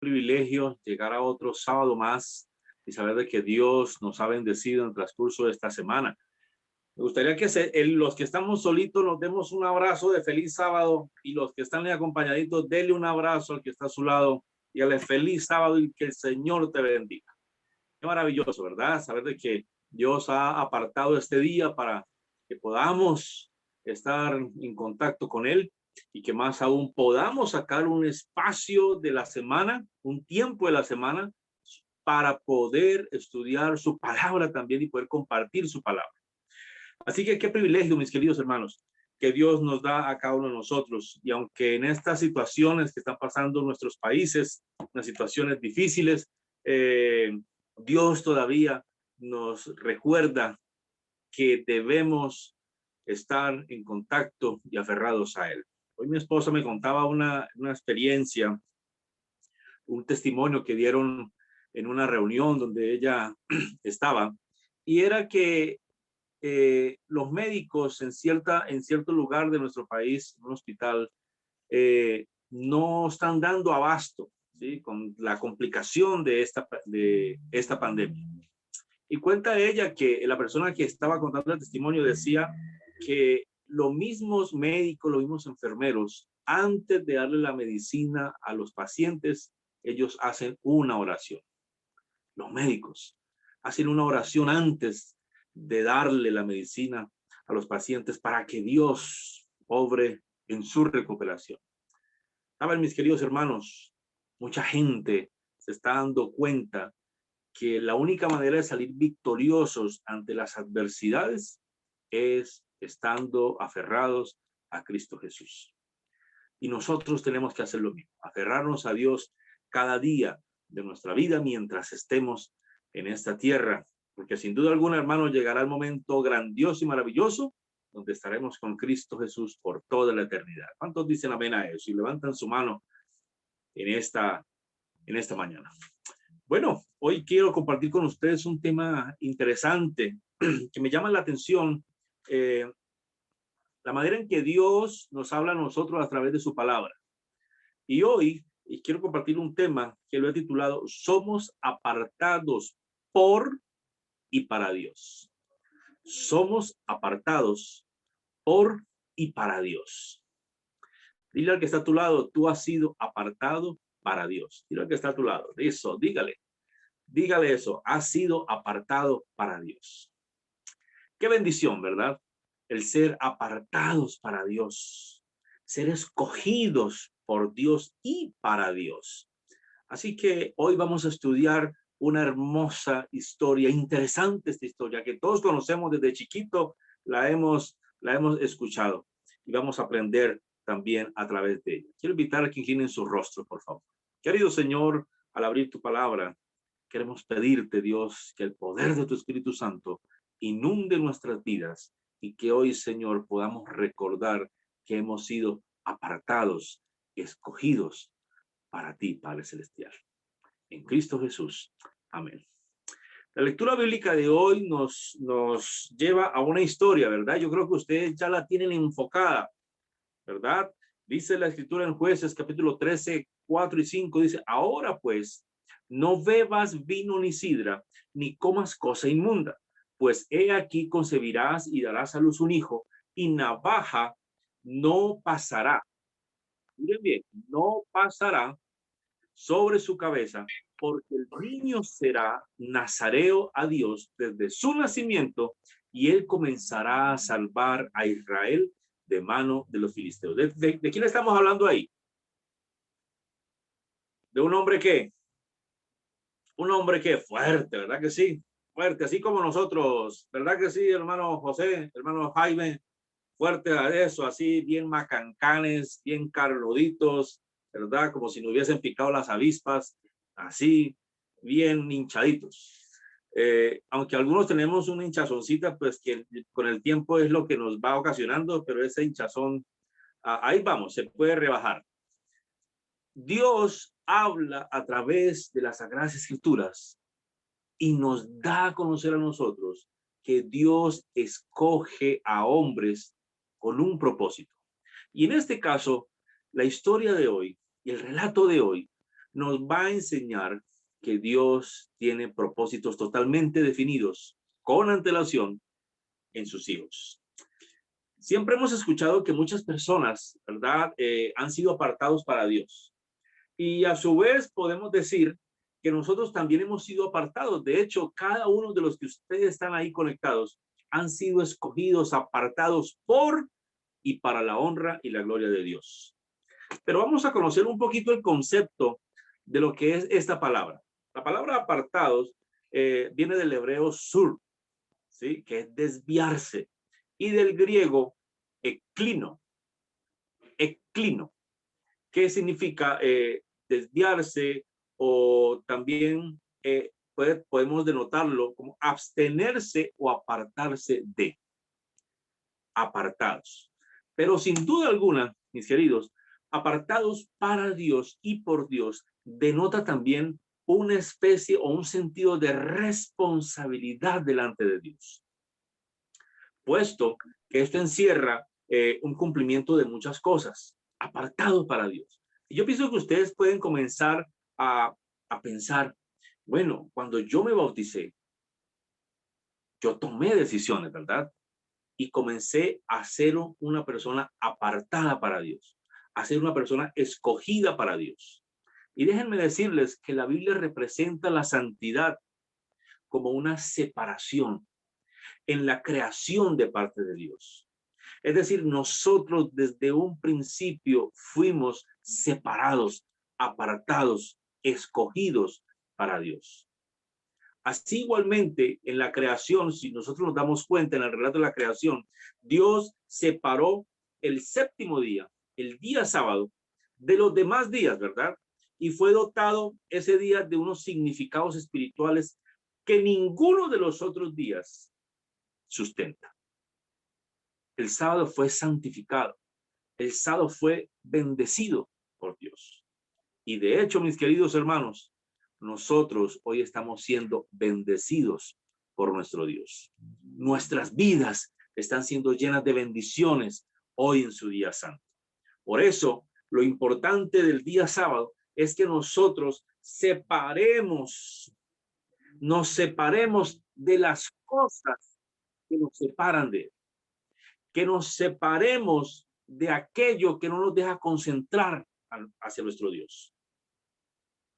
privilegio llegar a otro sábado más y saber de que Dios nos ha bendecido en el transcurso de esta semana. Me gustaría que los que estamos solitos nos demos un abrazo de feliz sábado, y los que están acompañaditos, denle un abrazo al que está a su lado y dale feliz sábado y que el Señor te bendiga. Qué maravilloso, ¿verdad? Saber de que Dios ha apartado este día para que podamos estar en contacto con Él, y que más aún podamos sacar un espacio de la semana, un tiempo de la semana, para poder estudiar su palabra también y poder compartir su palabra. Así que qué privilegio, mis queridos hermanos, que Dios nos da a cada uno de nosotros. Y aunque en estas situaciones que están pasando en nuestros países, unas situaciones difíciles, Dios todavía nos recuerda que debemos estar en contacto y aferrados a Él. Hoy mi esposa me contaba una experiencia, un testimonio que dieron en una reunión donde ella estaba, y era que los médicos en cierto lugar de nuestro país, un hospital, no están dando abasto, ¿sí?, con la complicación de esta pandemia. Y cuenta ella que la persona que estaba contando el testimonio decía que los mismos médicos, los mismos enfermeros, antes de darle la medicina a los pacientes, ellos hacen una oración. Los médicos hacen una oración antes de darle la medicina a los pacientes para que Dios obre en su recuperación. Saben, mis queridos hermanos, mucha gente se está dando cuenta que la única manera de salir victoriosos ante las adversidades es estando aferrados a Cristo Jesús. Y nosotros tenemos que hacer lo mismo, aferrarnos a Dios cada día de nuestra vida mientras estemos en esta tierra, porque sin duda alguna, hermano, llegará el momento grandioso y maravilloso donde estaremos con Cristo Jesús por toda la eternidad. ¿Cuántos dicen amén a eso y levantan su mano en esta mañana? Bueno, hoy quiero compartir con ustedes un tema interesante que me llama la atención, la manera en que Dios nos habla a nosotros a través de su palabra. Y hoy quiero compartir un tema que lo he titulado Somos apartados por y para Dios. Somos apartados por y para Dios. Dile al que está a tu lado, tú has sido apartado para Dios. Dile al que está a tu lado, eso, dígale eso, has sido apartado para Dios. Qué bendición, ¿verdad? El ser apartados para Dios, ser escogidos por Dios y para Dios. Así que hoy vamos a estudiar una hermosa historia, interesante esta historia que todos conocemos desde chiquito, la hemos escuchado, y vamos a aprender también a través de ella. Quiero invitar a que inclinen su rostro, por favor. Querido Señor, al abrir tu palabra, queremos pedirte, Dios, que el poder de tu Espíritu Santo inunde nuestras vidas, y que hoy, Señor, podamos recordar que hemos sido apartados, escogidos para ti, Padre Celestial. En Cristo Jesús. Amén. La lectura bíblica de hoy nos lleva a una historia, ¿verdad? Yo creo que ustedes ya la tienen enfocada, ¿verdad? Dice la escritura en Jueces, capítulo 13, 4 y 5, dice, ahora pues, no bebas vino ni sidra, ni comas cosa inmunda, pues he aquí concebirás y darás a luz un hijo, y navaja no pasará. Miren bien, no pasará sobre su cabeza, porque el niño será nazareo a Dios desde su nacimiento, y él comenzará a salvar a Israel de mano de los filisteos. ¿De quién estamos hablando ahí? De un hombre que fuerte, ¿verdad que sí? Fuerte, así como nosotros, ¿verdad que sí, hermano José, hermano Jaime? Fuerte a eso, así bien macancanes, bien carluditos, ¿verdad? Como si no hubiesen picado las avispas, así, bien hinchaditos. Aunque algunos tenemos una hinchazoncita, pues que con el tiempo es lo que nos va ocasionando, pero ese hinchazón, ahí vamos, se puede rebajar. Dios habla a través de las Sagradas Escrituras y nos da a conocer a nosotros que Dios escoge a hombres con un propósito. Y en este caso, la historia de hoy y el relato de hoy nos va a enseñar que Dios tiene propósitos totalmente definidos con antelación en sus hijos. Siempre hemos escuchado que muchas personas, ¿verdad?, han sido apartados para Dios. Y a su vez podemos decir que nosotros también hemos sido apartados. De hecho, cada uno de los que ustedes están ahí conectados han sido escogidos, apartados por y para la honra y la gloria de Dios. Pero vamos a conocer un poquito el concepto de lo que es esta palabra. La palabra apartados viene del hebreo sur, ¿sí?, que es desviarse, y del griego eclino, que significa desviarse, o también podemos denotarlo como abstenerse o apartarse de, apartados. Pero sin duda alguna, mis queridos, apartados para Dios y por Dios denota también una especie o un sentido de responsabilidad delante de Dios, puesto que esto encierra un cumplimiento de muchas cosas, apartado para Dios. Y yo pienso que ustedes pueden comenzar a pensar, bueno, cuando yo me bauticé, yo tomé decisiones, ¿verdad? Y comencé a ser una persona apartada para Dios, a ser una persona escogida para Dios. Y déjenme decirles que la Biblia representa la santidad como una separación en la creación de parte de Dios. Es decir, nosotros desde un principio fuimos separados, apartados, escogidos para Dios. Así igualmente en la creación, si nosotros nos damos cuenta en el relato de la creación, Dios separó el séptimo día, el día sábado, de los demás días, ¿verdad? Y fue dotado ese día de unos significados espirituales que ninguno de los otros días sustenta. El sábado fue santificado, el sábado fue bendecido por Dios. Y de hecho, mis queridos hermanos, nosotros hoy estamos siendo bendecidos por nuestro Dios. Nuestras vidas están siendo llenas de bendiciones hoy en su día santo. Por eso, lo importante del día sábado es que nosotros nos separemos de las cosas que nos separan de él, que nos separemos de aquello que no nos deja concentrar hacia nuestro Dios.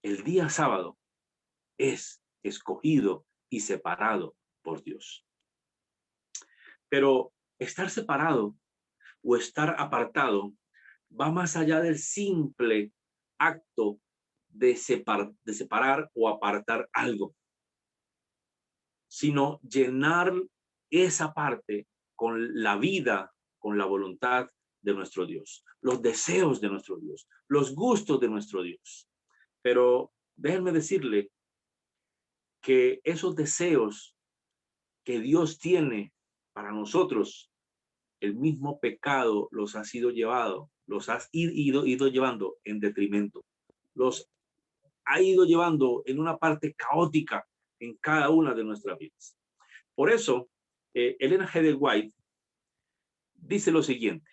El día sábado es escogido y separado por Dios. Pero estar separado o estar apartado va más allá del simple acto de separar o apartar algo, sino llenar esa parte con la vida, con la voluntad de nuestro Dios, los deseos de nuestro Dios, los gustos de nuestro Dios. Pero déjenme decirle que esos deseos que Dios tiene para nosotros, el mismo pecado los ha ido llevando en detrimento, los ha ido llevando en una parte caótica en cada una de nuestras vidas. Por eso, Ellen G. White dice lo siguiente: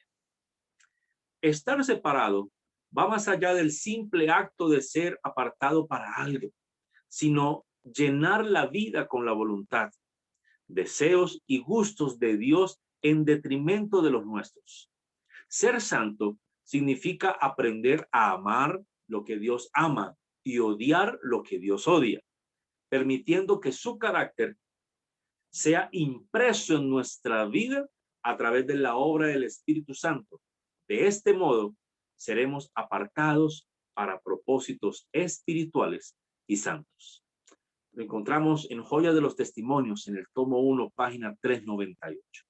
estar separado va más allá del simple acto de ser apartado para algo, sino llenar la vida con la voluntad, deseos y gustos de Dios en detrimento de los nuestros. Ser santo significa aprender a amar lo que Dios ama y odiar lo que Dios odia, permitiendo que su carácter sea impreso en nuestra vida a través de la obra del Espíritu Santo. De este modo, seremos apartados para propósitos espirituales y santos. Lo encontramos en Joya de los Testimonios, en el tomo 1, página 398.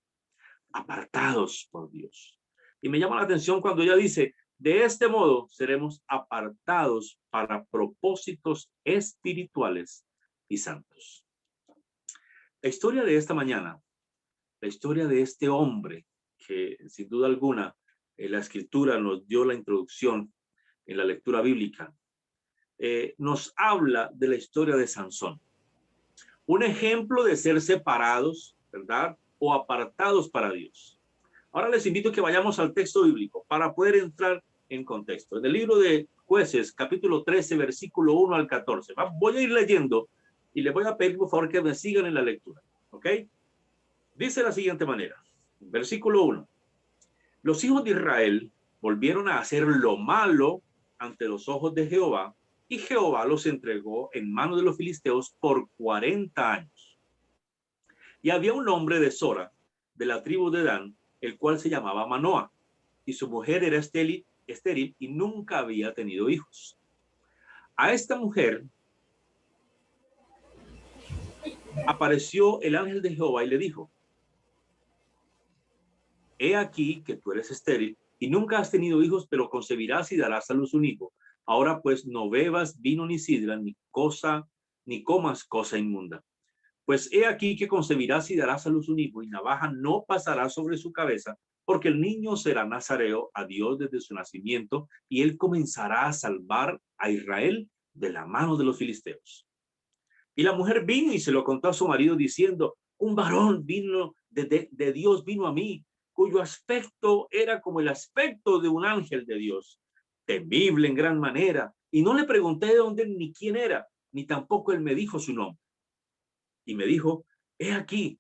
Apartados por Dios. Y me llama la atención cuando ella dice, de este modo seremos apartados para propósitos espirituales y santos. La historia de esta mañana, la historia de este hombre que sin duda alguna la escritura nos dio la introducción en la lectura bíblica, nos habla de la historia de Sansón. Un ejemplo de ser separados, ¿verdad?, o apartados para Dios. Ahora les invito a que vayamos al texto bíblico para poder entrar en contexto. En el libro de Jueces, capítulo 13, versículo 1 al 14. Voy a ir leyendo y les voy a pedir, por favor, que me sigan en la lectura. ¿Ok? Dice de la siguiente manera. Versículo 1. Los hijos de Israel volvieron a hacer lo malo ante los ojos de Jehová, y Jehová los entregó en manos de los filisteos por 40 años. Y había un hombre de Sora, de la tribu de Dan, el cual se llamaba Manoa, y su mujer era estéril y nunca había tenido hijos. A esta mujer apareció el ángel de Jehová y le dijo: he aquí que tú eres estéril y nunca has tenido hijos, pero concebirás y darás a luz un hijo. Ahora pues no bebas vino ni sidra, ni comas cosa inmunda. Pues he aquí que concebirás y darás a luz un hijo, y navaja no pasará sobre su cabeza, porque el niño será nazareo a Dios desde su nacimiento, y él comenzará a salvar a Israel de la mano de los filisteos. Y la mujer vino y se lo contó a su marido diciendo: un varón vino de Dios vino a mí, cuyo aspecto era como el aspecto de un ángel de Dios, temible en gran manera. Y no le pregunté de dónde ni quién era, ni tampoco él me dijo su nombre. Y me dijo: he aquí,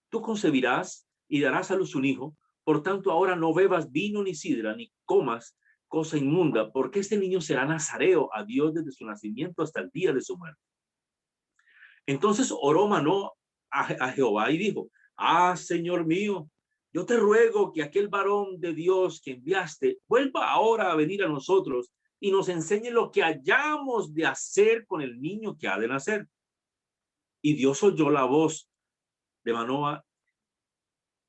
tú concebirás y darás a luz un hijo. Por tanto, ahora no bebas vino ni sidra, ni comas cosa inmunda, porque este niño será nazareo a Dios desde su nacimiento hasta el día de su muerte. Entonces oró Manoa a Jehová y dijo: Señor mío, yo te ruego que aquel varón de Dios que enviaste vuelva ahora a venir a nosotros y nos enseñe lo que hayamos de hacer con el niño que ha de nacer. Y Dios oyó la voz de Manoa,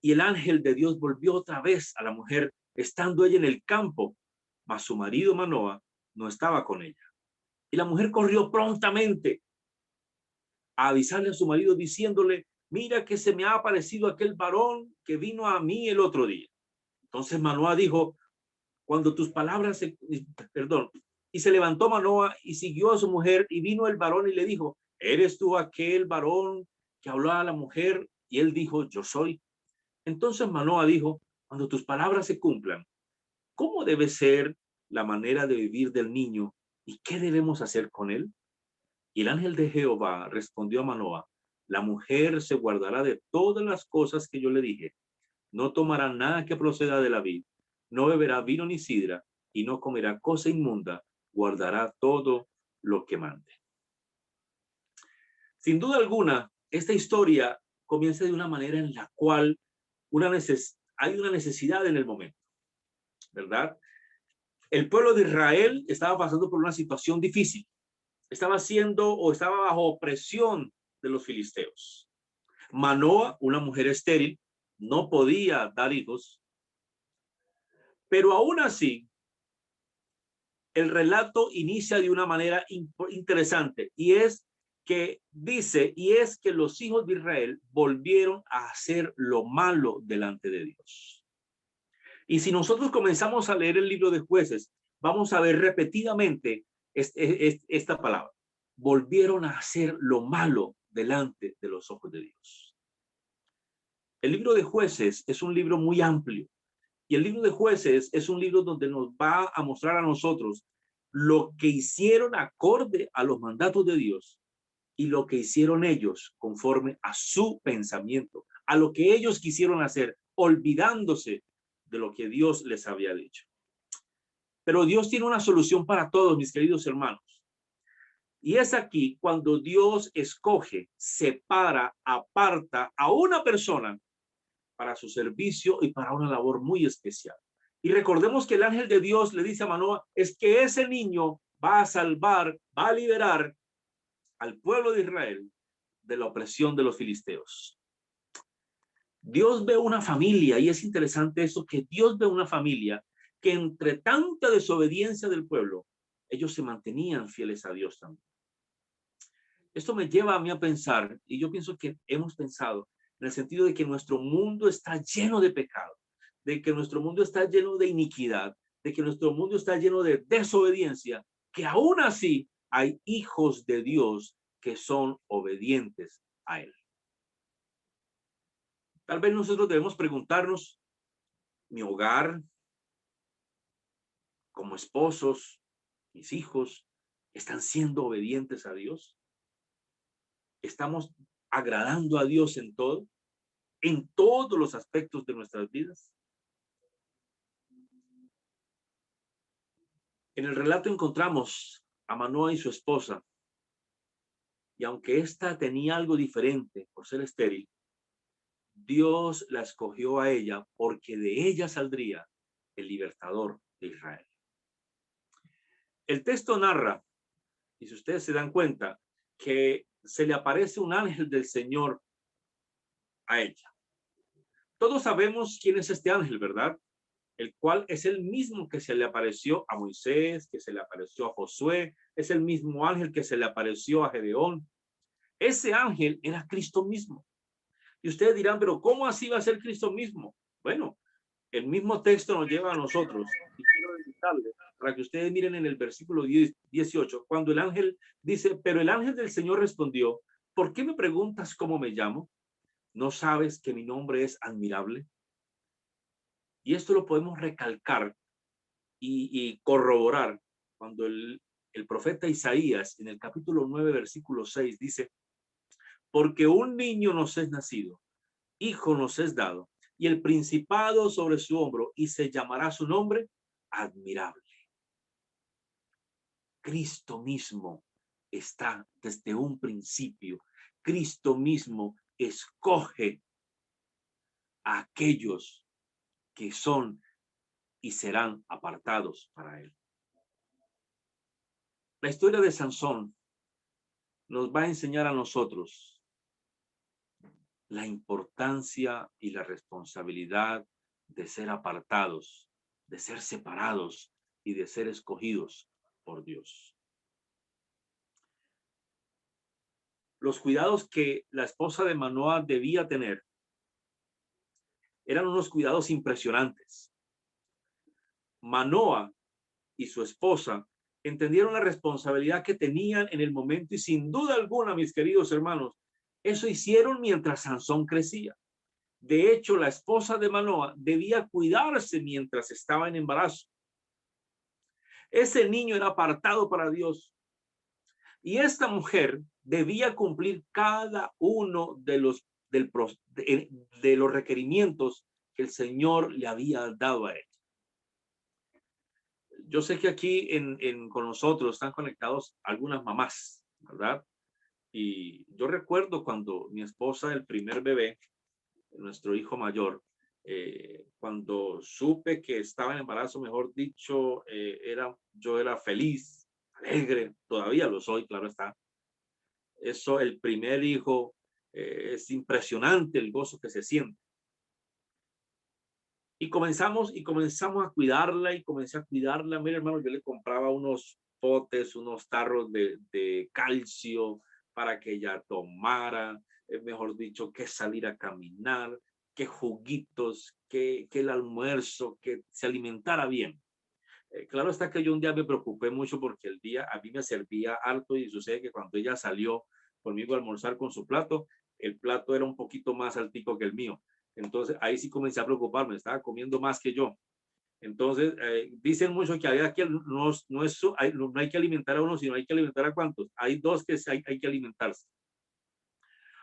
y el ángel de Dios volvió otra vez a la mujer, estando ella en el campo, mas su marido Manoa no estaba con ella. Y la mujer corrió prontamente a avisarle a su marido diciéndole: mira que se me ha aparecido aquel varón que vino a mí el otro día. Entonces Manoa dijo: cuando tus palabras y se levantó Manoa y siguió a su mujer, y vino el varón y le dijo: ¿eres tú aquel varón que habló a la mujer? Y él dijo: yo soy. Entonces Manoa dijo: cuando tus palabras se cumplan, ¿cómo debe ser la manera de vivir del niño y qué debemos hacer con él? Y el ángel de Jehová respondió a Manoa: la mujer se guardará de todas las cosas que yo le dije. No tomará nada que proceda de la vid, no beberá vino ni sidra, y no comerá cosa inmunda, guardará todo lo que mande. Sin duda alguna, esta historia comienza de una manera en la cual hay una necesidad en el momento, ¿verdad? El pueblo de Israel estaba pasando por una situación difícil. Estaba bajo presión de los filisteos. Manoa, una mujer estéril, no podía dar hijos, pero aún así el relato inicia de una manera interesante, y es que los hijos de Israel volvieron a hacer lo malo delante de Dios. Y si nosotros comenzamos a leer el libro de Jueces, vamos a ver repetidamente esta palabra: volvieron a hacer lo malo delante de los ojos de Dios. El libro de Jueces es un libro muy amplio, y el libro de Jueces es un libro donde nos va a mostrar a nosotros lo que hicieron acorde a los mandatos de Dios y lo que hicieron ellos conforme a su pensamiento, a lo que ellos quisieron hacer, olvidándose de lo que Dios les había dicho. Pero Dios tiene una solución para todos, mis queridos hermanos. Y es aquí cuando Dios escoge, separa, aparta a una persona para su servicio y para una labor muy especial. Y recordemos que el ángel de Dios le dice a Manoa: es que ese niño va a salvar, va a liberar al pueblo de Israel de la opresión de los filisteos. Dios ve una familia, y es interesante eso, que Dios ve una familia que entre tanta desobediencia del pueblo, ellos se mantenían fieles a Dios también. Esto me lleva a mí a pensar, y yo pienso que hemos pensado, en el sentido de que nuestro mundo está lleno de pecado, de que nuestro mundo está lleno de iniquidad, de que nuestro mundo está lleno de desobediencia, que aún así hay hijos de Dios que son obedientes a Él. Tal vez nosotros debemos preguntarnos: mi hogar, como esposos, mis hijos, están siendo obedientes a Dios. Estamos agradando a Dios en todo, en todos los aspectos de nuestras vidas. En el relato encontramos a Manoa y su esposa, y aunque ésta tenía algo diferente por ser estéril, Dios la escogió a ella porque de ella saldría el libertador de Israel. El texto narra, y si ustedes se dan cuenta, que se le aparece un ángel del Señor a ella. Todos sabemos quién es este ángel, ¿verdad? El cual es el mismo que se le apareció a Moisés, que se le apareció a Josué, es el mismo ángel que se le apareció a Gedeón. Ese ángel era Cristo mismo. Y ustedes dirán, pero ¿cómo así va a ser Cristo mismo? Bueno, el mismo texto nos lleva a nosotros, y quiero dedicarle para que ustedes miren en el versículo 18, cuando el ángel dice, pero el ángel del Señor respondió, ¿por qué me preguntas cómo me llamo? ¿No sabes que mi nombre es admirable? Y esto lo podemos recalcar y corroborar cuando el profeta Isaías en el capítulo 9, versículo 6 dice, porque un niño nos es nacido, hijo nos es dado, y el principado sobre su hombro, y se llamará su nombre admirable. Cristo mismo está desde un principio. Cristo mismo escoge a aquellos que son y serán apartados para él. La historia de Sansón nos va a enseñar a nosotros la importancia y la responsabilidad de ser apartados, de ser separados y de ser escogidos por Dios. Los cuidados que la esposa de Manoa debía tener eran unos cuidados impresionantes. Manoa y su esposa entendieron la responsabilidad que tenían en el momento y sin duda alguna, mis queridos hermanos, eso hicieron mientras Sansón crecía. De hecho, la esposa de Manoa debía cuidarse mientras estaba en embarazo. Ese niño era apartado para Dios. Y esta mujer debía cumplir cada uno de los, de los requerimientos que el Señor le había dado a ella. Yo sé que aquí con nosotros están conectados algunas mamás, ¿verdad? Y yo recuerdo cuando mi esposa, el primer bebé, nuestro hijo mayor, cuando supe que estaba en embarazo, mejor dicho, yo era feliz, alegre, todavía lo soy, claro está. Eso, el primer hijo, es impresionante el gozo que se siente. Y comenzamos a cuidarla y comencé a cuidarla. Mira, hermano, yo le compraba unos potes, unos tarros de calcio para que ella tomara, mejor dicho, que salir a caminar, que juguitos, que el almuerzo, que se alimentara bien. Claro está que yo un día me preocupé mucho porque el día a mí me servía harto y sucede que cuando ella salió conmigo a almorzar con su plato, el plato era un poquito más altico que el mío. Entonces ahí sí comencé a preocuparme, estaba comiendo más que yo. Entonces dicen mucho que no hay que alimentar a uno, sino hay que alimentar a cuántos. Hay dos que hay que alimentarse.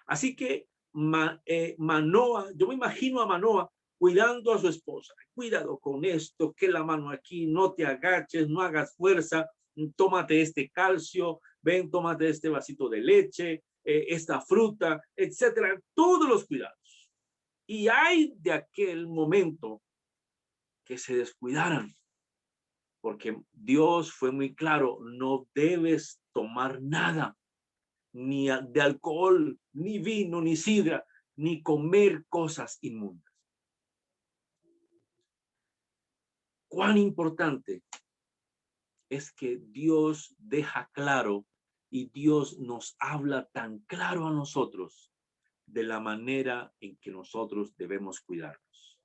Así que Manoa, yo me imagino a Manoa cuidando a su esposa. Cuidado con esto, que la mano aquí, no te agaches, no hagas fuerza, tómate este calcio, ven, tómate este vasito de leche, esta fruta, etcétera. Todos los cuidados. Y hay de aquel momento que se descuidaran, porque Dios fue muy claro, no debes tomar nada, ni de alcohol, ni vino, ni sidra, ni comer cosas inmundas. Cuán importante es que Dios deja claro y Dios nos habla tan claro a nosotros de la manera en que nosotros debemos cuidarnos.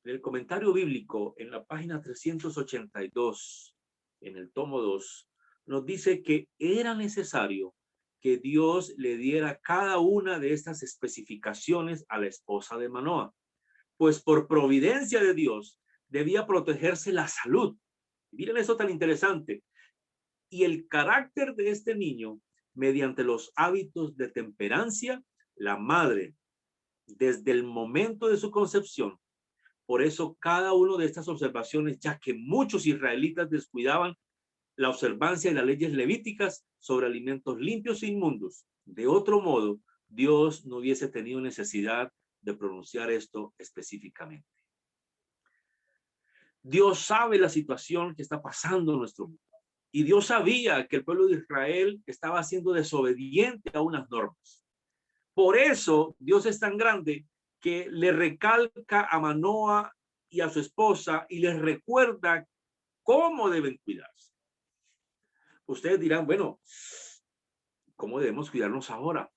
En el comentario bíblico, en la página 382, en el tomo 2, nos dice que era necesario que Dios le diera cada una de estas especificaciones a la esposa de Manoa, pues por providencia de Dios debía protegerse la salud Miren eso tan interesante. Y el carácter de este niño, mediante los hábitos de temperancia, la madre, desde el momento de su concepción. Por eso cada una de estas observaciones, ya que muchos israelitas descuidaban la observancia de las leyes levíticas sobre alimentos limpios e inmundos. De otro modo, Dios no hubiese tenido necesidad de pronunciar esto específicamente. Dios sabe la situación que está pasando en nuestro mundo. Y Dios sabía que el pueblo de Israel estaba siendo desobediente a unas normas. Por eso Dios es tan grande que le recalca a Manoa y a su esposa y les recuerda cómo deben cuidarse. Ustedes dirán, bueno, ¿cómo debemos cuidarnos ahora?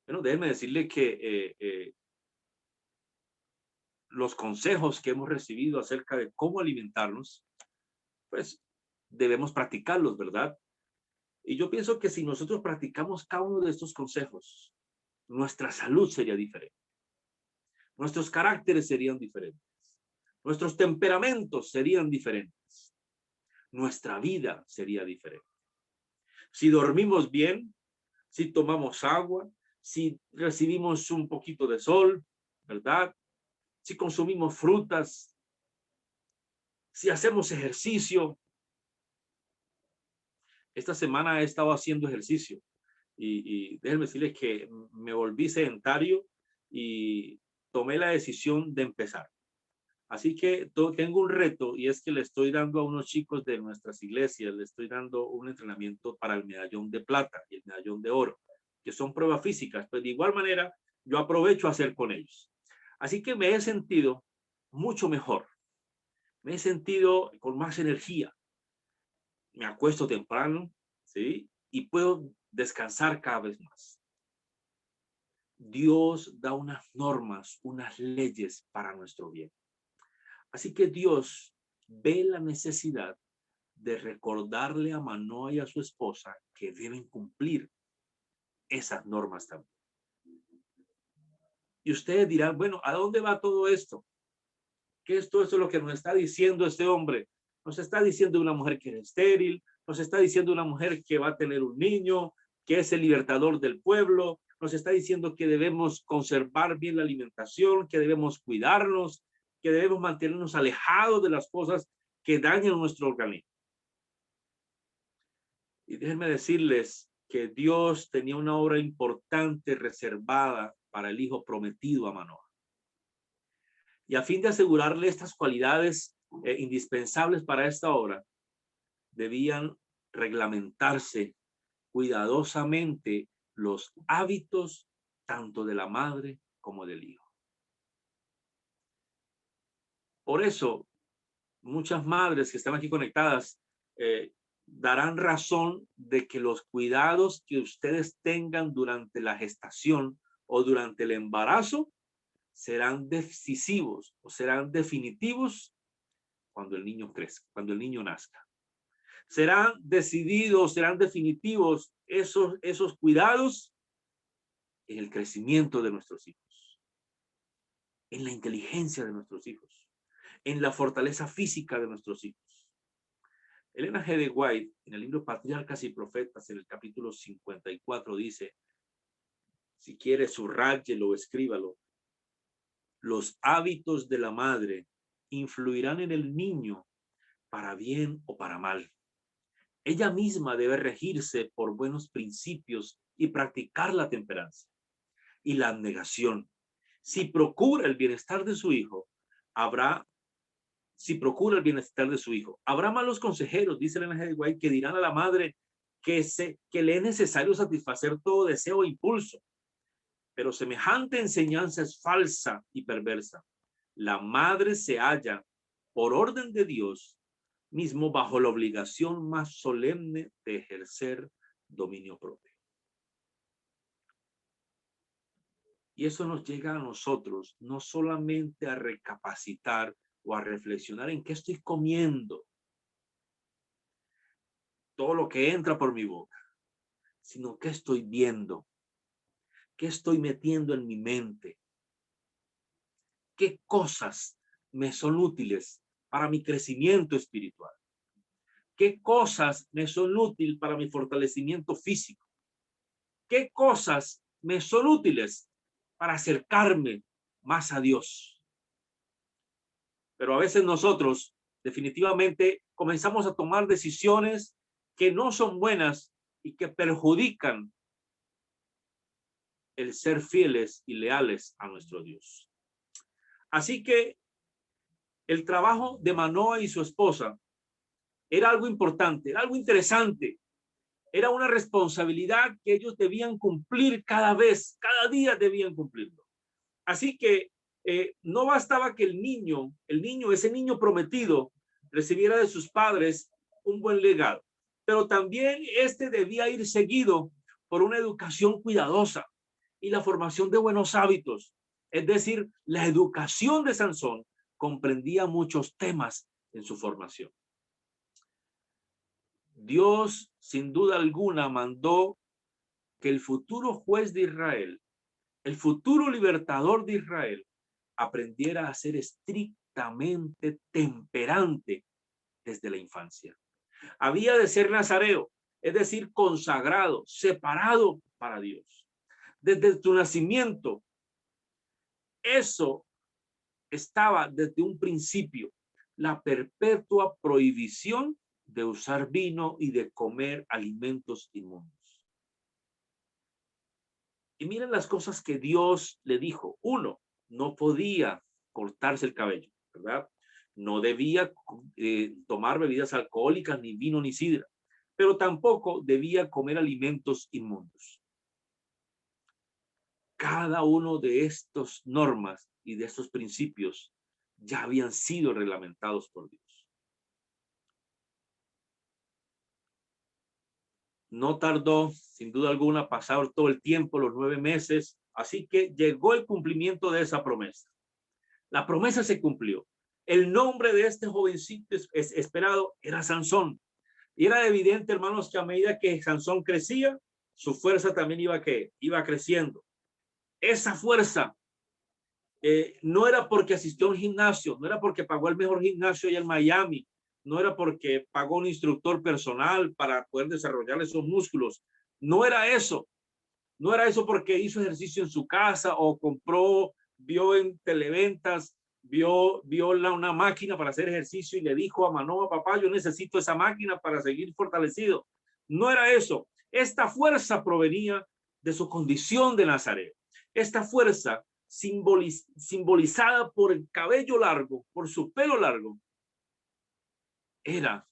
Bueno, déjenme decirle que los consejos que hemos recibido acerca de cómo alimentarnos, pues debemos practicarlos, ¿verdad? Y yo pienso que si nosotros practicamos cada uno de estos consejos, nuestra salud sería diferente. Nuestros caracteres serían diferentes. Nuestros temperamentos serían diferentes. Nuestra vida sería diferente. Si dormimos bien, si tomamos agua, si recibimos un poquito de sol, ¿verdad? Si consumimos frutas, si hacemos ejercicio. Esta semana he estado haciendo ejercicio y déjenme decirles que me volví sedentario y tomé la decisión de empezar. Así que tengo un reto y es que le estoy dando a unos chicos de nuestras iglesias, le estoy dando un entrenamiento para el medallón de plata y el medallón de oro, que son pruebas físicas, pues de igual manera yo aprovecho a hacer con ellos. Así que me he sentido mucho mejor, me he sentido con más energía, me acuesto temprano, ¿sí? Y puedo descansar cada vez más. Dios da unas normas, unas leyes para nuestro bien. Así que Dios ve la necesidad de recordarle a Manoa y a su esposa que deben cumplir esas normas también. Y ustedes dirán, bueno, ¿a dónde va todo esto? ¿Qué es todo esto lo que nos está diciendo este hombre? Nos está diciendo una mujer que es estéril, nos está diciendo una mujer que va a tener un niño, que es el libertador del pueblo, nos está diciendo que debemos conservar bien la alimentación, que debemos cuidarnos, que debemos mantenernos alejados de las cosas que dañan nuestro organismo. Y déjenme decirles que Dios tenía una obra importante reservada para el hijo prometido a Manoa. Y a fin de asegurarle estas cualidades indispensables para esta obra, debían reglamentarse cuidadosamente los hábitos tanto de la madre como del hijo. Por eso, muchas madres que están aquí conectadas darán razón de que los cuidados que ustedes tengan durante la gestación o durante el embarazo serán decisivos o serán definitivos cuando el niño crezca, cuando el niño nazca. Serán decididos, serán definitivos esos cuidados en el crecimiento de nuestros hijos, en la inteligencia de nuestros hijos, en la fortaleza física de nuestros hijos. Elena G. de White, en el libro Patriarcas y Profetas, en el capítulo 54, dice, si quiere subráyelo o escríbalo, los hábitos de la madre influirán en el niño para bien o para mal. Ella misma debe regirse por buenos principios y practicar la temperancia y la abnegación. Si procura el bienestar de su hijo, habrá malos consejeros, dice el G. White, que dirán a la madre que le es necesario satisfacer todo deseo e impulso. Pero semejante enseñanza es falsa y perversa. La madre se halla, por orden de Dios mismo, bajo la obligación más solemne de ejercer dominio propio. Y eso nos llega a nosotros, no solamente a recapacitar o a reflexionar en qué estoy comiendo, todo lo que entra por mi boca, sino qué estoy viendo, qué estoy metiendo en mi mente, qué cosas me son útiles para mi crecimiento espiritual. ¿Qué cosas me son útiles para mi fortalecimiento físico? ¿Qué cosas me son útiles para acercarme más a Dios? Pero a veces nosotros definitivamente comenzamos a tomar decisiones que no son buenas y que perjudican el ser fieles y leales a nuestro Dios. Así que el trabajo de Manoa y su esposa era algo importante, era algo interesante, era una responsabilidad que ellos debían cumplir cada vez, cada día debían cumplirlo. Así que no bastaba que ese niño prometido, recibiera de sus padres un buen legado, pero también este debía ir seguido por una educación cuidadosa y la formación de buenos hábitos. Es decir, la educación de Sansón comprendía muchos temas en su formación. Dios, sin duda alguna, mandó que el futuro juez de Israel, el futuro libertador de Israel, aprendiera a ser estrictamente temperante desde la infancia. Había de ser nazareo, es decir, consagrado, separado para Dios. Desde su nacimiento, eso estaba desde un principio, la perpetua prohibición de usar vino y de comer alimentos inmundos. Y miren las cosas que Dios le dijo. Uno, no podía cortarse el cabello, ¿verdad? No debía tomar bebidas alcohólicas, ni vino, ni sidra, pero tampoco debía comer alimentos inmundos. Cada uno de estos normas y de estos principios ya habían sido reglamentados por Dios. No tardó, sin duda alguna, pasar todo el tiempo, los 9 meses, así que llegó el cumplimiento de esa promesa. La promesa se cumplió. El nombre de este jovencito esperado era Sansón. Y era evidente, hermanos, que a medida que Sansón crecía, su fuerza también iba creciendo. Esa fuerza no era porque asistió a un gimnasio, no era porque pagó el mejor gimnasio allá en Miami, no era porque pagó un instructor personal para poder desarrollar esos músculos. No era eso. No era eso porque hizo ejercicio en su casa o vio en televentas, vio una máquina para hacer ejercicio y le dijo a Manoa: papá, yo necesito esa máquina para seguir fortalecido. No era eso. Esta fuerza provenía de su condición de Nazareo. Esta fuerza simbolizada por el cabello largo, por su pelo largo, era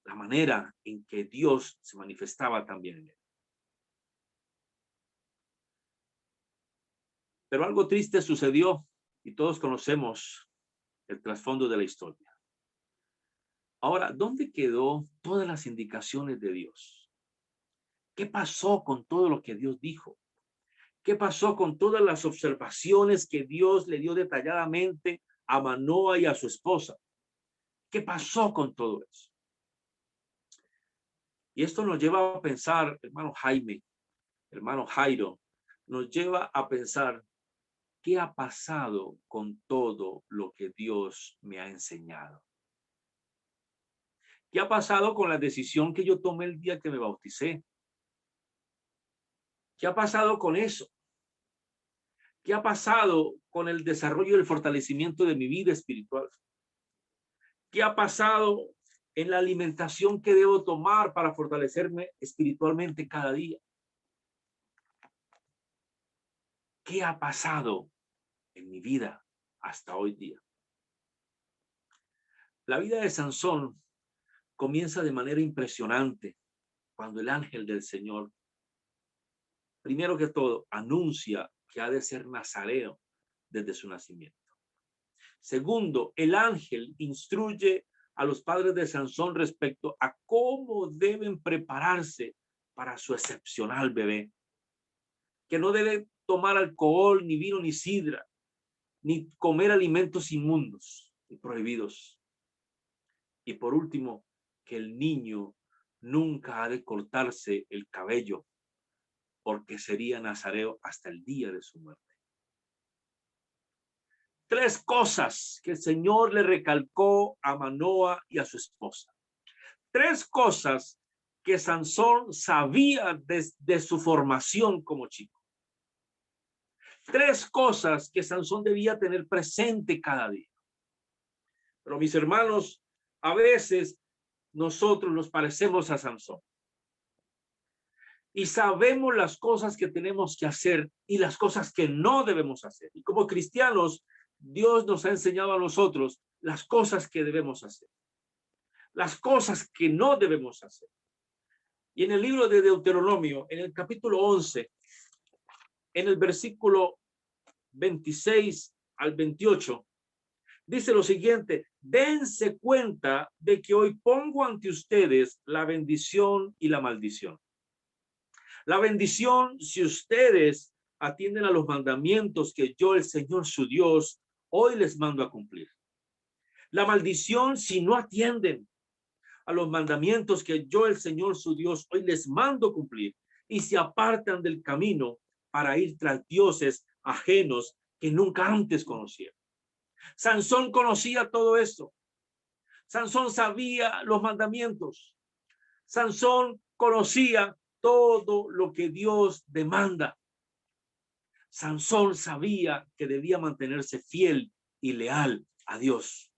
la manera en que Dios se manifestaba también en él. Pero algo triste sucedió y todos conocemos el trasfondo de la historia. Ahora, ¿dónde quedó todas las indicaciones de Dios? ¿Qué pasó con todo lo que Dios dijo? ¿Qué pasó con todas las observaciones que Dios le dio detalladamente a Manoa y a su esposa? ¿Qué pasó con todo eso? Y esto nos lleva a pensar, hermano Jaime, hermano Jairo, nos lleva a pensar: ¿qué ha pasado con todo lo que Dios me ha enseñado? ¿Qué ha pasado con la decisión que yo tomé el día que me bauticé? ¿Qué ha pasado con eso? ¿Qué ha pasado con el desarrollo y el fortalecimiento de mi vida espiritual? ¿Qué ha pasado en la alimentación que debo tomar para fortalecerme espiritualmente cada día? ¿Qué ha pasado en mi vida hasta hoy día? La vida de Sansón comienza de manera impresionante cuando el ángel del Señor, primero que todo, anuncia que ha de ser nazareo desde su nacimiento. Segundo, el ángel instruye a los padres de Sansón respecto a cómo deben prepararse para su excepcional bebé, que no debe tomar alcohol, ni vino, ni sidra, ni comer alimentos inmundos y prohibidos. Y por último, que el niño nunca ha de cortarse el cabello, porque sería nazareo hasta el día de su muerte. 3 cosas que el Señor le recalcó a Manoa y a su esposa. 3 cosas que Sansón sabía desde su formación como chico. 3 cosas que Sansón debía tener presente cada día. Pero mis hermanos, a veces nosotros nos parecemos a Sansón y sabemos las cosas que tenemos que hacer y las cosas que no debemos hacer. Y como cristianos, Dios nos ha enseñado a nosotros las cosas que debemos hacer, las cosas que no debemos hacer. Y en el libro de Deuteronomio, en el capítulo 11, en el versículo 26 al 28, dice lo siguiente: dense cuenta de que hoy pongo ante ustedes la bendición y la maldición. La bendición, si ustedes atienden a los mandamientos que yo, el Señor su Dios, hoy les mando a cumplir. La maldición, si no atienden a los mandamientos que yo, el Señor su Dios, hoy les mando cumplir y se apartan del camino para ir tras dioses ajenos que nunca antes conocieron. Sansón conocía todo esto. Sansón sabía los mandamientos. Sansón conocía todo lo que Dios demanda. Sansón sabía que debía mantenerse fiel y leal a Dios.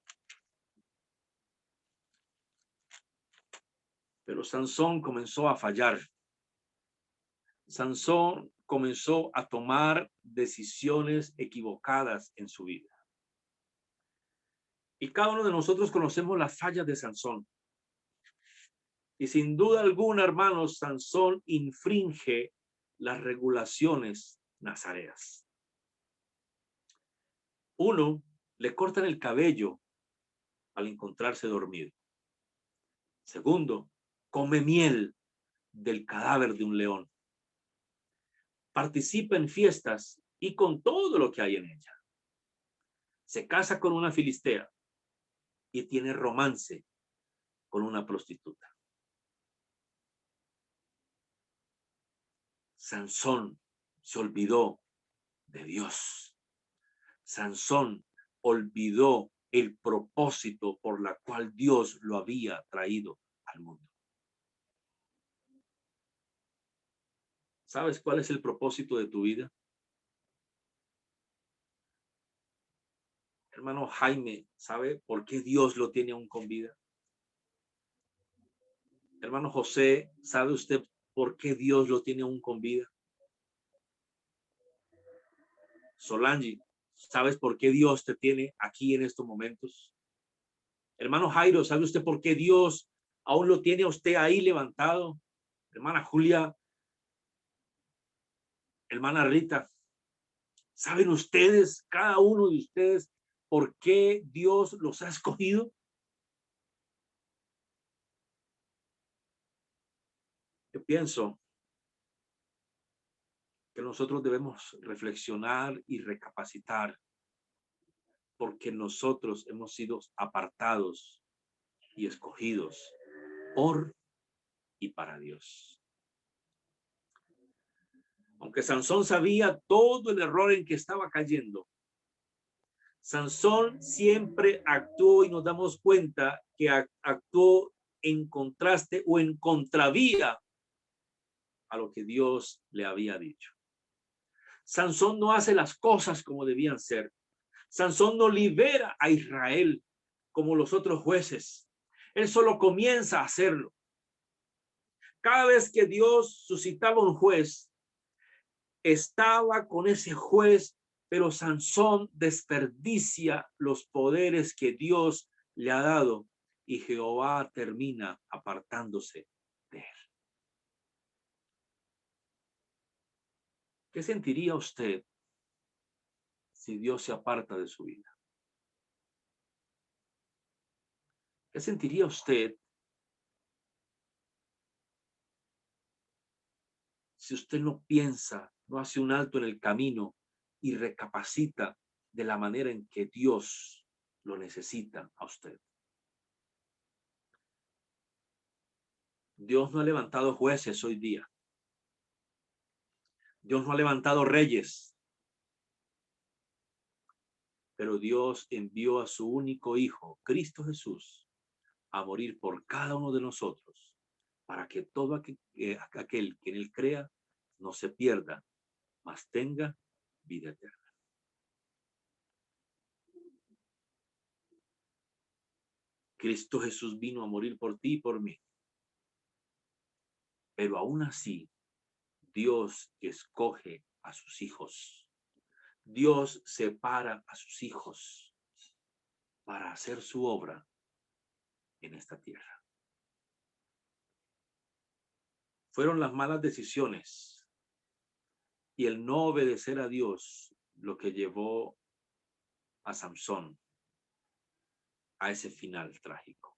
Pero Sansón comenzó a fallar. Sansón comenzó a tomar decisiones equivocadas en su vida. Y cada uno de nosotros conocemos las fallas de Sansón. Y sin duda alguna, hermanos, Sansón infringe las regulaciones nazareas. 1, le cortan el cabello al encontrarse dormido. 2, come miel del cadáver de un león. Participa en fiestas y con todo lo que hay en ella. Se casa con una filistea y tiene romance con una prostituta. Sansón se olvidó de Dios. Sansón olvidó el propósito por la cual Dios lo había traído al mundo. ¿Sabes cuál es el propósito de tu vida? Hermano Jaime, ¿sabe por qué Dios lo tiene aún con vida? Hermano José, ¿sabe usted por qué Dios lo tiene aún con vida? Solange, ¿sabes por qué Dios te tiene aquí en estos momentos? Hermano Jairo, ¿sabe usted por qué Dios aún lo tiene a usted ahí levantado? Hermana Julia, hermana Rita, ¿saben ustedes, cada uno de ustedes, por qué Dios los ha escogido? Yo pienso que nosotros debemos reflexionar y recapacitar, porque nosotros hemos sido apartados y escogidos por y para Dios. Aunque Sansón sabía todo el error en que estaba cayendo, Sansón siempre actuó, y nos damos cuenta que actuó en contraste o en contravía a lo que Dios le había dicho. Sansón no hace las cosas como debían ser. Sansón no libera a Israel como los otros jueces. Él solo comienza a hacerlo. Cada vez que Dios suscitaba un juez, estaba con ese juez, pero Sansón desperdicia los poderes que Dios le ha dado y Jehová termina apartándose de él. ¿Qué sentiría usted si Dios se aparta de su vida? ¿Qué sentiría usted si usted no piensa, no hace un alto en el camino y recapacita de la manera en que Dios lo necesita a usted? Dios no ha levantado jueces hoy día. Dios no ha levantado reyes. Pero Dios envió a su único Hijo, Cristo Jesús, a morir por cada uno de nosotros, para que todo aquel que en él crea no se pierda, mas tenga vida eterna. Cristo Jesús vino a morir por ti y por mí. Pero aún así, Dios escoge a sus hijos. Dios separa a sus hijos para hacer su obra en esta tierra. Fueron las malas decisiones y el no obedecer a Dios lo que llevó a Samson a ese final trágico.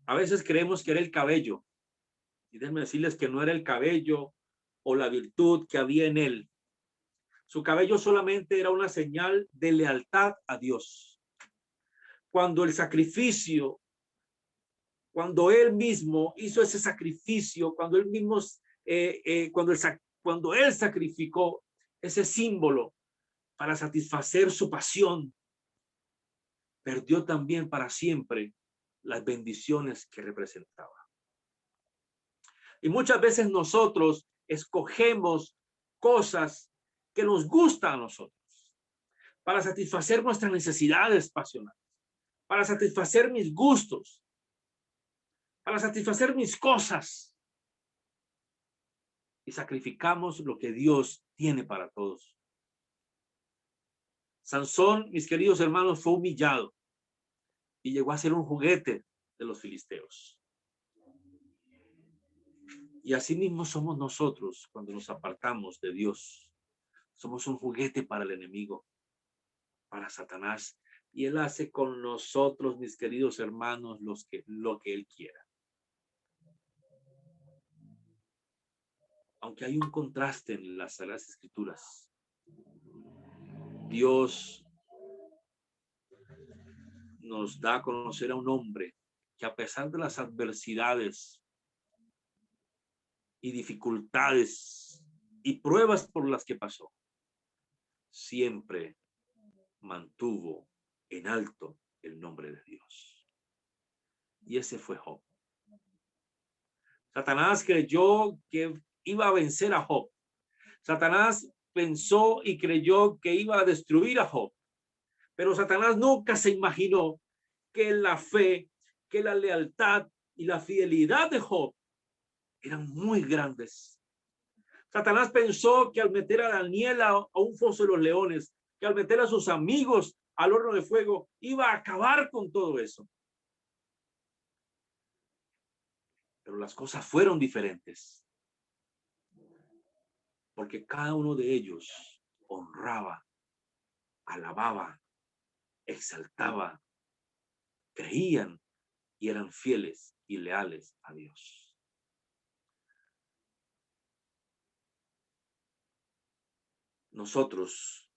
A veces creemos que era el cabello, y déjenme decirles que no era el cabello o la virtud que había en él. Su cabello solamente era una señal de lealtad a Dios. Cuando el sacrificio, cuando él mismo hizo ese sacrificio, cuando él mismo, cuando él sacrificó ese símbolo para satisfacer su pasión, perdió también para siempre las bendiciones que representaba. Y muchas veces nosotros escogemos cosas que nos gustan a nosotros para satisfacer nuestras necesidades pasionales, para satisfacer mis gustos, para satisfacer mis cosas. Y sacrificamos lo que Dios tiene para todos. Sansón, mis queridos hermanos, fue humillado y llegó a ser un juguete de los filisteos. Y así mismo somos nosotros cuando nos apartamos de Dios. Somos un juguete para el enemigo, para Satanás. Y él hace con nosotros, mis queridos hermanos, lo que él quiera. Aunque hay un contraste en las Sagradas Escrituras, Dios nos da a conocer a un hombre que, a pesar de las adversidades y dificultades y pruebas por las que pasó, siempre mantuvo en alto el nombre de Dios. Y ese fue Job. Satanás creyó que iba a vencer a Job. Satanás pensó y creyó que iba a destruir a Job. Pero Satanás nunca se imaginó que la fe, que la lealtad y la fidelidad de Job eran muy grandes. Satanás pensó que al meter a Daniel a un foso de los leones, que al meter a sus amigos al horno de fuego, iba a acabar con todo eso. Pero las cosas fueron diferentes, porque cada uno de ellos honraba, alababa, exaltaba, creían y eran fieles y leales a Dios. Nosotros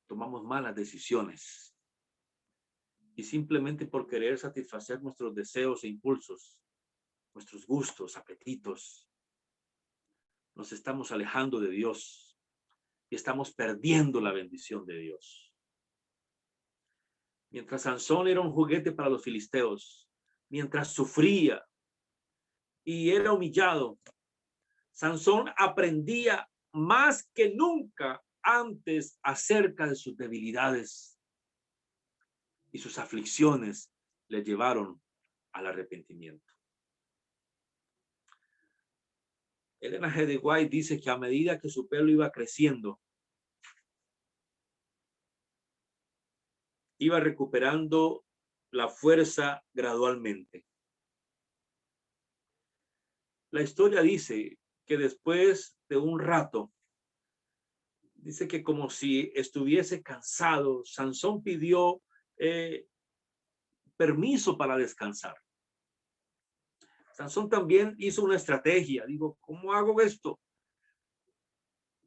tomamos malas decisiones y simplemente por querer satisfacer nuestros deseos e impulsos, nuestros gustos, apetitos, nos estamos alejando de Dios y estamos perdiendo la bendición de Dios. Mientras Sansón era un juguete para los filisteos, mientras sufría y era humillado, Sansón aprendía más que nunca antes acerca de sus debilidades, y sus aflicciones le llevaron al arrepentimiento. Elena G. de White dice que a medida que su pelo iba creciendo, iba recuperando la fuerza gradualmente. La historia dice que después de un rato, dice que como si estuviese cansado, Sansón pidió permiso para descansar. Sansón también hizo una estrategia. Digo, ¿cómo hago esto?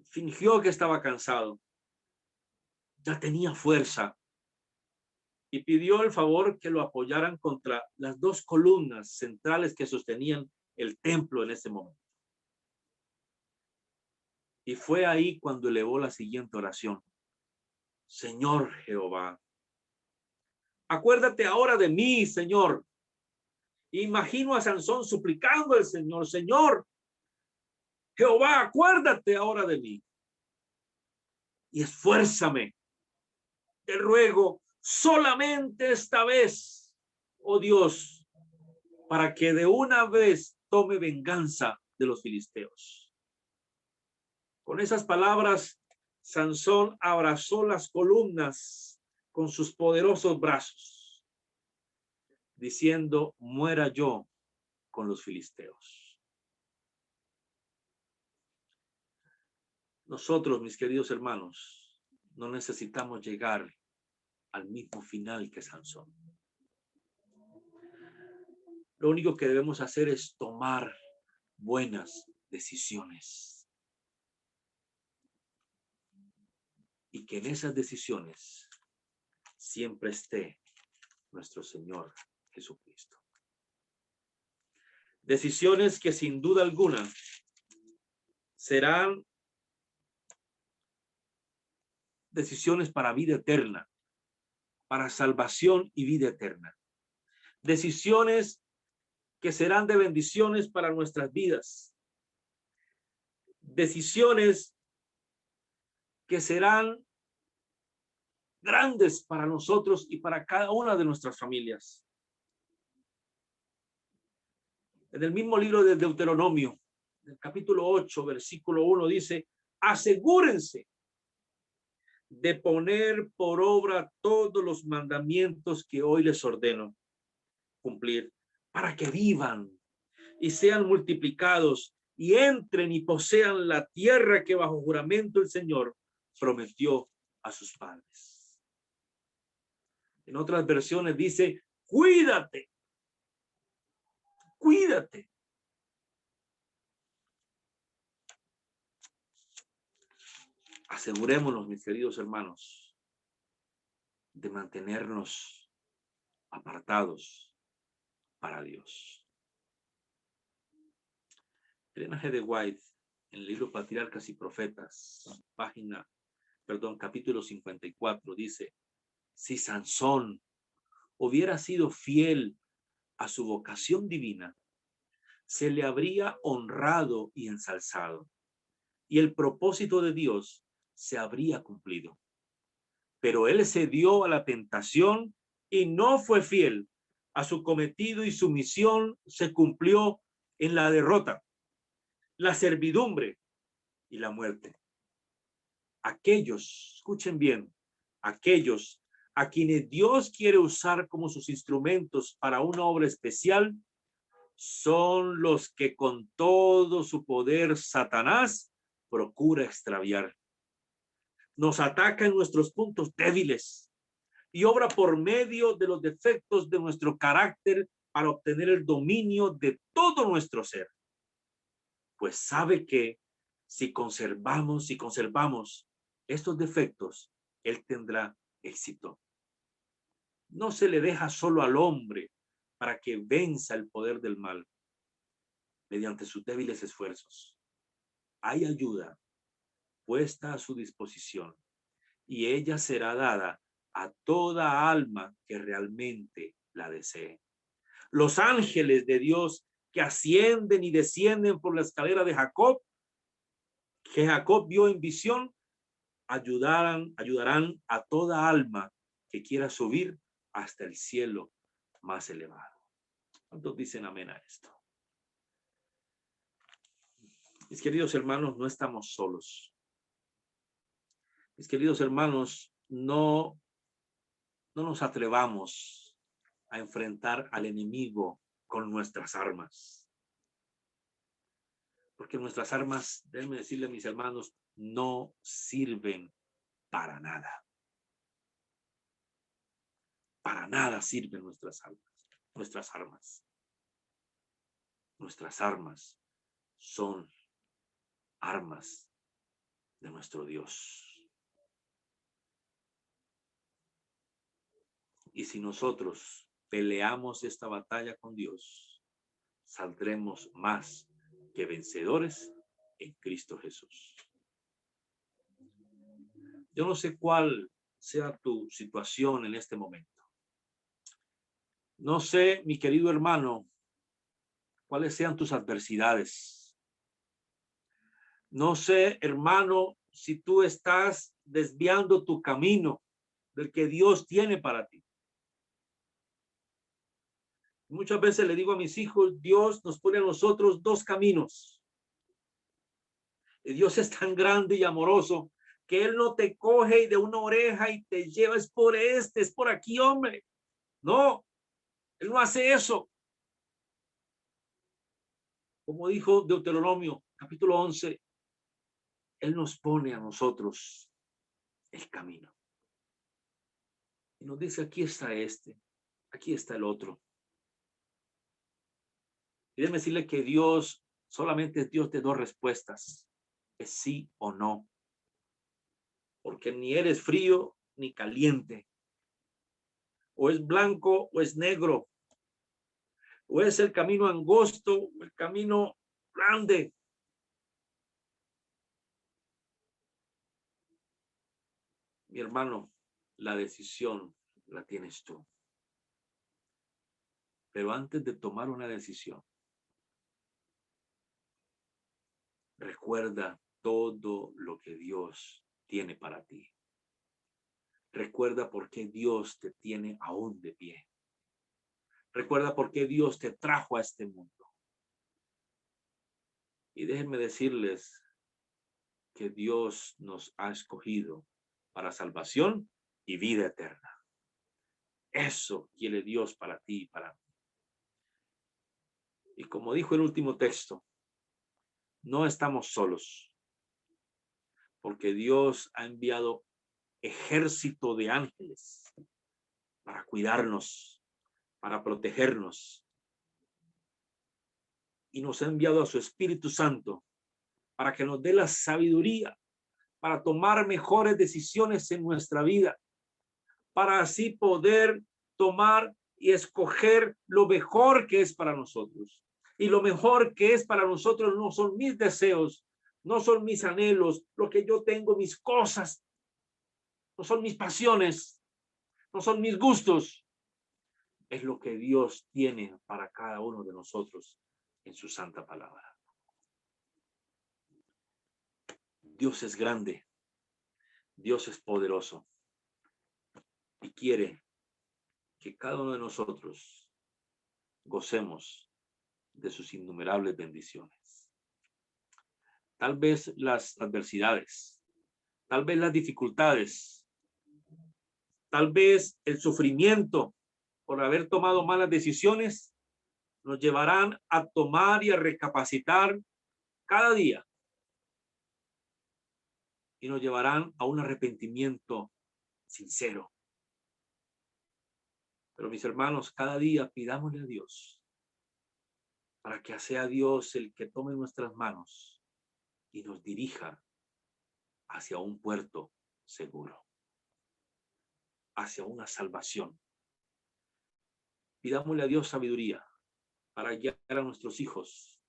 Fingió que estaba cansado. Ya tenía fuerza. Y pidió el favor que lo apoyaran contra las dos columnas centrales que sostenían el templo en ese momento. Y fue ahí cuando elevó la siguiente oración. Señor Jehová, Acuérdate ahora de mí, Señor. Imagino a Sansón suplicando al Señor, Señor, Jehová, acuérdate ahora de mí y esfuérzame. Te ruego solamente esta vez, oh Dios, para que de una vez tome venganza de los filisteos. Con esas palabras, Sansón abrazó las columnas con sus poderosos brazos, diciendo, muera yo con los filisteos. Nosotros, mis queridos hermanos, no necesitamos llegar al mismo final que Sansón. Lo único que debemos hacer es tomar buenas decisiones. Y que en esas decisiones siempre esté nuestro Señor Jesucristo. Decisiones que sin duda alguna serán decisiones para vida eterna, para salvación y vida eterna. Decisiones que serán de bendiciones para nuestras vidas. Decisiones que serán grandes para nosotros y para cada una de nuestras familias. En el mismo libro de Deuteronomio, en el capítulo 8, versículo 1, dice, asegúrense de poner por obra todos los mandamientos que hoy les ordeno cumplir, para que vivan y sean multiplicados y entren y posean la tierra que bajo juramento el Señor prometió a sus padres. En otras versiones dice, cuídate, cuídate. Asegurémonos, mis queridos hermanos, de mantenernos apartados para Dios. Ellen G. White, en el libro Patriarcas y Profetas, capítulo 54, dice, si Sansón hubiera sido fiel a su vocación divina, se le habría honrado y ensalzado, y el propósito de Dios se habría cumplido. Pero él se dio a la tentación y no fue fiel a su cometido, y su misión se cumplió en la derrota, la servidumbre y la muerte. Aquellos, escuchen bien, aquellos a quienes Dios quiere usar como sus instrumentos para una obra especial, son los que con todo su poder Satanás procura extraviar. Nos ataca en nuestros puntos débiles y obra por medio de los defectos de nuestro carácter para obtener el dominio de todo nuestro ser. Pues sabe que si conservamos estos defectos, él tendrá éxito. No se le deja solo al hombre para que venza el poder del mal mediante sus débiles esfuerzos. Hay ayuda puesta a su disposición y ella será dada a toda alma que realmente la desee. Los ángeles de Dios que ascienden y descienden por la escalera de Jacob, que Jacob vio en visión, ayudarán a toda alma que quiera subir hasta el cielo más elevado. ¿Cuántos dicen amén a esto? Mis queridos hermanos, no estamos solos. Mis queridos hermanos, no nos atrevamos a enfrentar al enemigo con nuestras armas. Porque nuestras armas, déjenme decirle a mis hermanos, no sirven para nada. Para nada sirven nuestras armas. Nuestras armas. Nuestras armas son armas de nuestro Dios. Y si nosotros peleamos esta batalla con Dios, saldremos más que vencedores en Cristo Jesús. Yo no sé cuál sea tu situación en este momento. No sé, mi querido hermano, cuáles sean tus adversidades. No sé, hermano, si tú estás desviando tu camino del que Dios tiene para ti. Muchas veces le digo a mis hijos, Dios nos pone a nosotros dos caminos. Y Dios es tan grande y amoroso que Él no te coge de una oreja y te lleva, es por es por aquí, hombre. No, Él no hace eso. Como dijo Deuteronomio, capítulo 11, Él nos pone a nosotros el camino. Y nos dice, aquí está aquí está el otro. Y déjeme decirle que Dios solamente es Dios de dos respuestas, es sí o no. Porque ni eres frío ni caliente. O es blanco o es negro. O es el camino angosto o el camino grande. Mi hermano, la decisión la tienes tú. Pero antes de tomar una decisión, recuerda todo lo que Dios tiene para ti. Recuerda por qué Dios te tiene aún de pie. Recuerda por qué Dios te trajo a este mundo. Y déjenme decirles que Dios nos ha escogido para salvación y vida eterna. Eso quiere Dios para ti y para mí. Y como dijo el último texto, no estamos solos, porque Dios ha enviado ejército de ángeles para cuidarnos, para protegernos. Y nos ha enviado a su Espíritu Santo para que nos dé la sabiduría para tomar mejores decisiones en nuestra vida, para así poder tomar y escoger lo mejor que es para nosotros. Y lo mejor que es para nosotros no son mis deseos, no son mis anhelos, lo que yo tengo, mis cosas, no son mis pasiones, no son mis gustos. Es lo que Dios tiene para cada uno de nosotros en su santa palabra. Dios es grande, Dios es poderoso y quiere que cada uno de nosotros gocemos de sus innumerables bendiciones. Tal vez las adversidades, tal vez las dificultades, tal vez el sufrimiento por haber tomado malas decisiones nos llevarán a tomar y a recapacitar cada día y nos llevarán a un arrepentimiento sincero. Pero mis hermanos, cada día pidámosle a Dios para que sea Dios el que tome nuestras manos y nos dirija hacia un puerto seguro, hacia una salvación. Pidámosle a Dios sabiduría para guiar a nuestros hijos,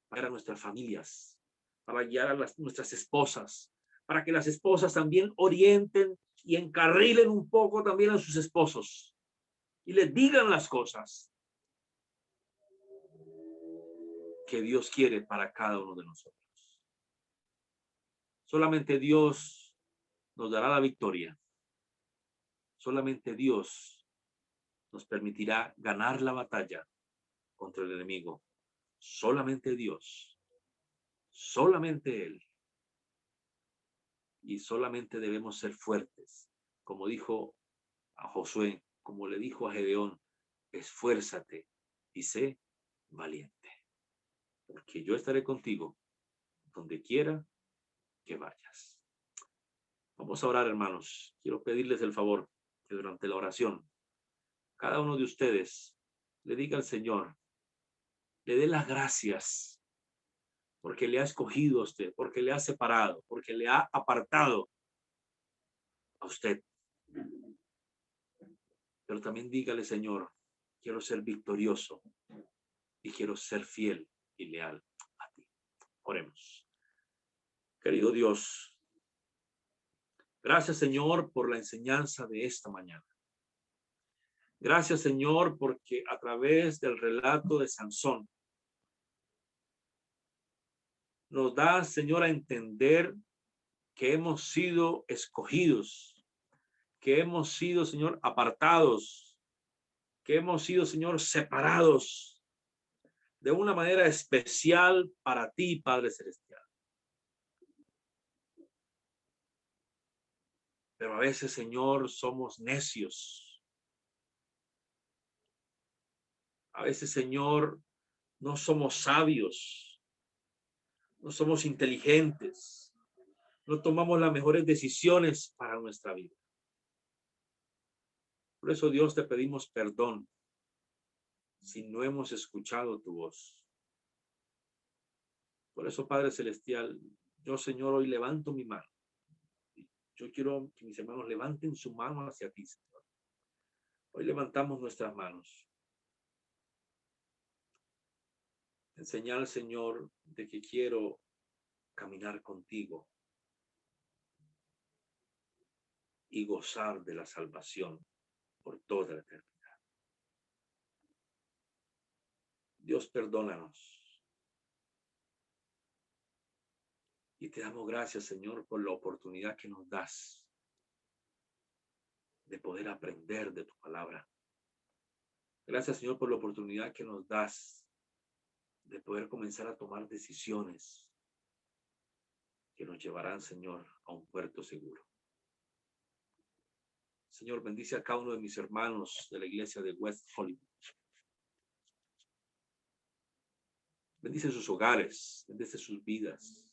para guiar a nuestras familias, para guiar a nuestras esposas, para que las esposas también orienten y encarrilen un poco también a sus esposos y les digan las cosas que Dios quiere para cada uno de nosotros. Solamente Dios nos dará la victoria. Solamente Dios nos permitirá ganar la batalla contra el enemigo. Solamente Dios, solamente Él. Y solamente debemos ser fuertes. Como dijo a Josué, como le dijo a Gedeón, esfuérzate y sé valiente. Porque yo estaré contigo donde quiera que vayas. Vamos a orar, hermanos. Quiero pedirles el favor que durante la oración, cada uno de ustedes le diga al Señor, le dé las gracias porque le ha escogido a usted, porque le ha separado, porque le ha apartado a usted. Pero también dígale, Señor, quiero ser victorioso y quiero ser fiel y leal a ti. Oremos. Querido Dios, gracias, Señor, por la enseñanza de esta mañana. Gracias, Señor, porque a través del relato de Sansón nos da, Señor, a entender que hemos sido escogidos, que hemos sido, Señor, apartados, que hemos sido, Señor, separados de una manera especial para ti, Padre Celestial. Pero a veces, Señor, somos necios. A veces, Señor, no somos sabios, no somos inteligentes, no tomamos las mejores decisiones para nuestra vida. Por eso, Dios, te pedimos perdón si no hemos escuchado tu voz. Por eso, Padre Celestial, yo, Señor, hoy levanto mi mano. Yo quiero que mis hermanos levanten su mano hacia ti, Señor. Hoy levantamos nuestras manos. En señal, Señor, de que quiero caminar contigo y gozar de la salvación por toda la eternidad. Dios, perdónanos. Y te damos gracias, Señor, por la oportunidad que nos das de poder aprender de tu palabra. Gracias, Señor, por la oportunidad que nos das de poder comenzar a tomar decisiones que nos llevarán, Señor, a un puerto seguro. Señor, bendice a cada uno de mis hermanos de la iglesia de West Hollywood. Bendice sus hogares, bendice sus vidas.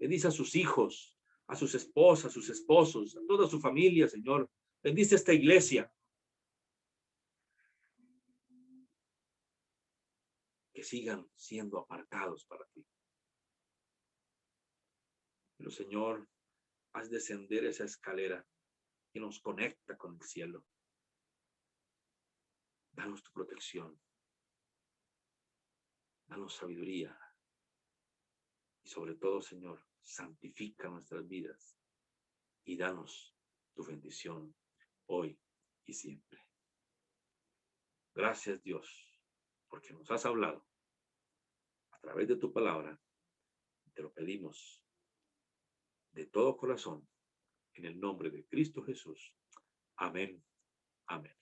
Bendice a sus hijos, a sus esposas, a sus esposos, a toda su familia, Señor. Bendice esta iglesia. Que sigan siendo apartados para ti. Pero, Señor, haz descender esa escalera que nos conecta con el cielo. Danos tu protección. Danos sabiduría. Y sobre todo, Señor, santifica nuestras vidas y danos tu bendición hoy y siempre. Gracias, Dios, porque nos has hablado a través de tu palabra. Te lo pedimos de todo corazón en el nombre de Cristo Jesús. Amén. Amén.